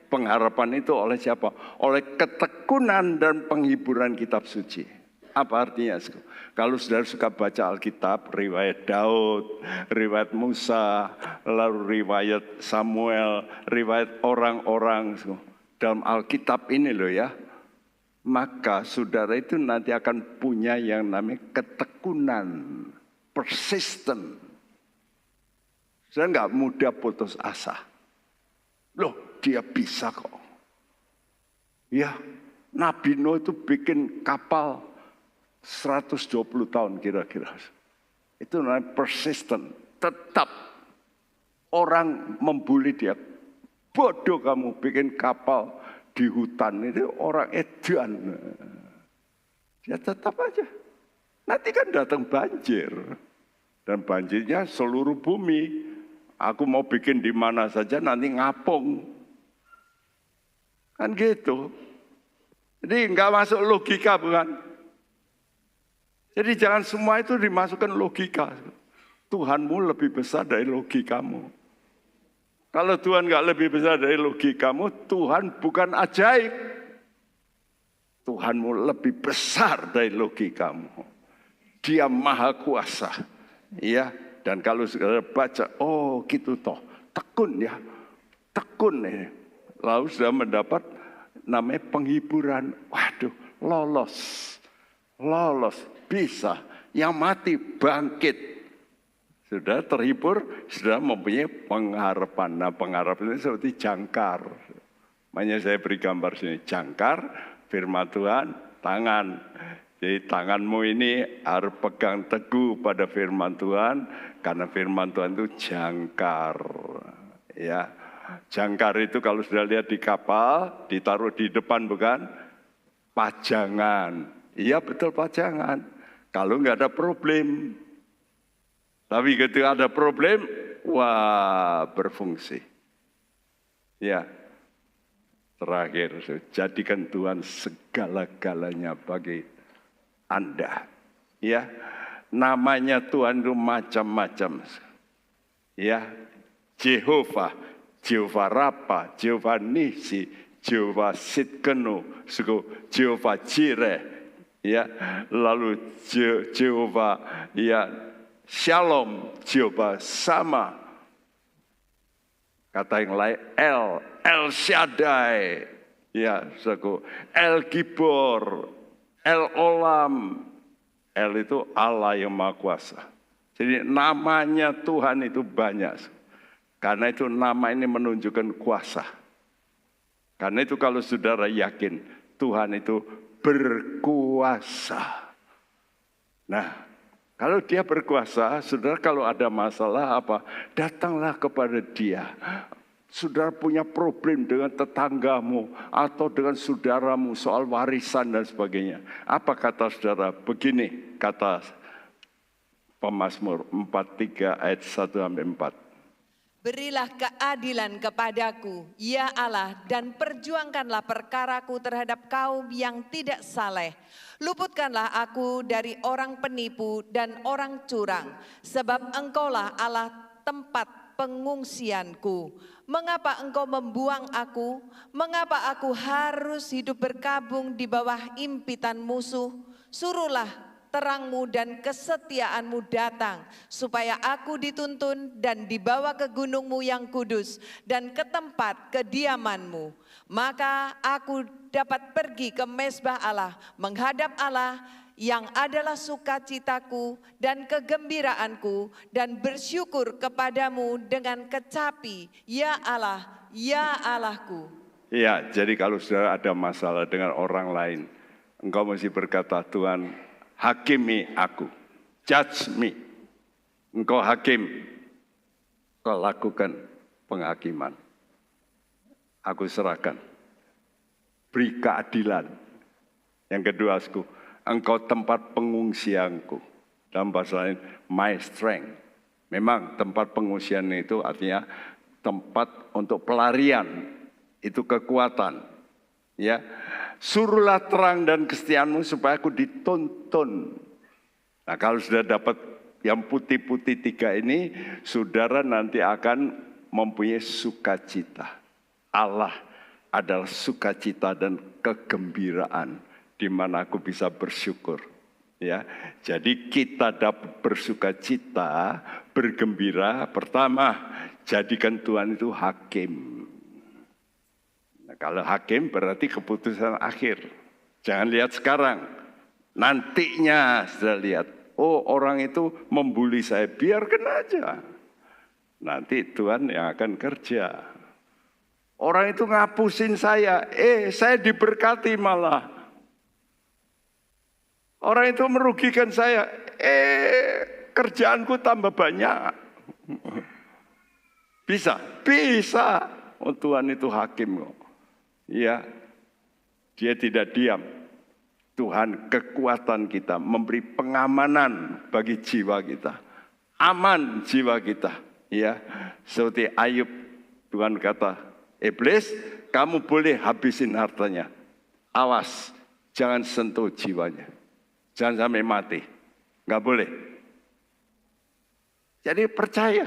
Pengharapan itu oleh siapa? Oleh ketekunan dan penghiburan kitab suci. Apa artinya? Kalau saudara suka baca Alkitab, riwayat Daud, riwayat Musa, lalu riwayat Samuel, riwayat orang-orang dalam Alkitab ini loh ya, maka saudara itu nanti akan punya yang namanya ketekunan, persisten. Saudara nggak mudah putus asa. Loh, dia bisa kok. Ya, Nabi Nuh itu bikin kapal 120 tahun kira-kira. Itu namanya persisten. Tetap orang membuli dia. Bodoh kamu bikin kapal di hutan. Itu orang edan. Dia tetap aja. Nanti kan datang banjir. Dan banjirnya seluruh bumi. Aku mau bikin di mana saja nanti ngapung. Kan gitu. Jadi nggak masuk logika bukan? Jadi jangan semua itu dimasukkan logika. Tuhanmu lebih besar dari logikamu. Kalau Tuhan nggak lebih besar dari logikamu, Tuhan bukan ajaib. Tuhanmu lebih besar dari logikamu. Dia maha kuasa. Ya, dan kalau saudara baca, oh gitu toh, tekun ya. Tekun ya. Lalu sudah mendapat namanya penghiburan. Waduh, lolos. Bisa, yang mati bangkit. Sudah terhibur, sudah mempunyai pengharapan. Nah pengharapan ini seperti jangkar. Makanya saya beri gambar sini, jangkar, firman Tuhan, tangan. Jadi tanganmu ini harus pegang teguh pada firman Tuhan, karena firman Tuhan itu jangkar. Ya, jangkar itu kalau sudah lihat di kapal, ditaruh di depan bukan? Pajangan. Iya betul pajangan. Kalau nggak ada problem. Tapi ketika ada problem, wah berfungsi. Ya. Terakhir, jadikan Tuhan segala-galanya bagi Anda. Ya, namanya Tuhan itu macam-macam. Ya, Jehovah, Jehovah Rafa, Jehovah Nisi, Jehovah Sidkenu, Jehovah Jireh, ya, lalu Jehovah ya Shalom, Jehovah Sama. Kata yang lain El Shaddai, ya, El Gibor, El Olam. El itu Allah yang Maha Kuasa. Jadi namanya Tuhan itu banyak. Karena itu nama ini menunjukkan kuasa. Karena itu kalau saudara yakin Tuhan itu berkuasa. Nah, kalau dia berkuasa, saudara kalau ada masalah apa, datanglah kepada dia. Saudara punya problem dengan tetanggamu atau dengan saudaramu soal warisan dan sebagainya. Apa kata saudara? Begini kata Pemazmur 43 ayat 1-4. Berilah keadilan kepadaku, ya Allah, dan perjuangkanlah perkaraku terhadap kaum yang tidak saleh. Luputkanlah aku dari orang penipu dan orang curang, sebab Engkaulah Allah tempat pengungsianku. Mengapa Engkau membuang aku? Mengapa aku harus hidup berkabung di bawah impitan musuh? Suruhlah terangmu dan kesetiaanmu datang, supaya aku dituntun dan dibawa ke gunungmu yang kudus dan ke tempat kediamanmu. Maka aku dapat pergi ke mezbah Allah, menghadap Allah yang adalah sukacitaku dan kegembiraanku, dan bersyukur kepadamu dengan kecapi, ya Allah, ya Allahku. Ya, jadi kalau saudara ada masalah dengan orang lain, engkau mesti berkata, Tuhan, hakimi aku, judge me. Engkau hakim, engkau lakukan penghakiman. Aku serahkan, beri keadilan. Yang kedua, engkau tempat pengungsianku. Dalam bahasa lain, my strength. Memang tempat pengungsian itu artinya tempat untuk pelarian, itu kekuatan. Ya, suruhlah terang dan kesetiaanmu supaya aku dituntun. Nah, kalau sudah dapat yang putih-putih 3 ini, saudara nanti akan mempunyai sukacita. Allah adalah sukacita dan kegembiraan, di mana aku bisa bersyukur. Ya, jadi kita dapat bersukacita, bergembira. Pertama, jadikan Tuhan itu hakim. Nah, kalau hakim berarti keputusan akhir. Jangan lihat sekarang. Nantinya sudah lihat. Oh, orang itu membuli saya. Biarkan aja. Nanti Tuhan yang akan kerja. Orang itu ngapusin saya. Saya diberkati malah. Orang itu merugikan saya. Kerjaanku tambah banyak. Bisa. Oh, Tuhan itu hakim kok. Ya, dia tidak diam. Tuhan kekuatan kita, memberi pengamanan bagi jiwa kita. Aman jiwa kita. Ya, seperti Ayub, Tuhan kata, iblis, kamu boleh habisin hartanya. Awas, jangan sentuh jiwanya. Jangan sampai mati. Enggak boleh. Jadi percaya,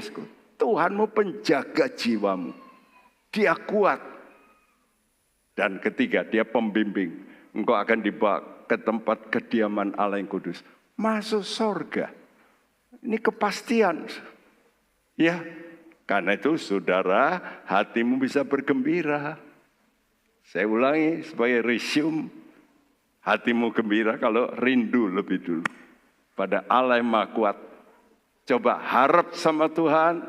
Tuhanmu penjaga jiwamu. Dia kuat. Dan ketiga, dia pembimbing. Engkau akan dibawa ke tempat kediaman Allah yang kudus. Masuk surga. Ini kepastian. Ya, karena itu saudara, hatimu bisa bergembira. Saya ulangi sebagai resume. Hatimu gembira kalau rindu lebih dulu pada Allah yang Maha Kuat. Coba harap sama Tuhan,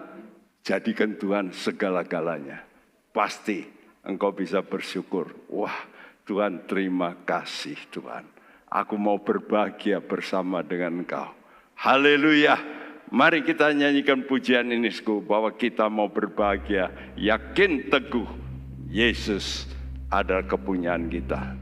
jadikan Tuhan segala-galanya. Pasti engkau bisa bersyukur. Wah, Tuhan, terima kasih Tuhan. Aku mau berbahagia bersama dengan Engkau. Haleluya. Mari kita nyanyikan pujian ini, bahwa kita mau berbahagia. Yakin teguh, Yesus adalah kepunyaan kita.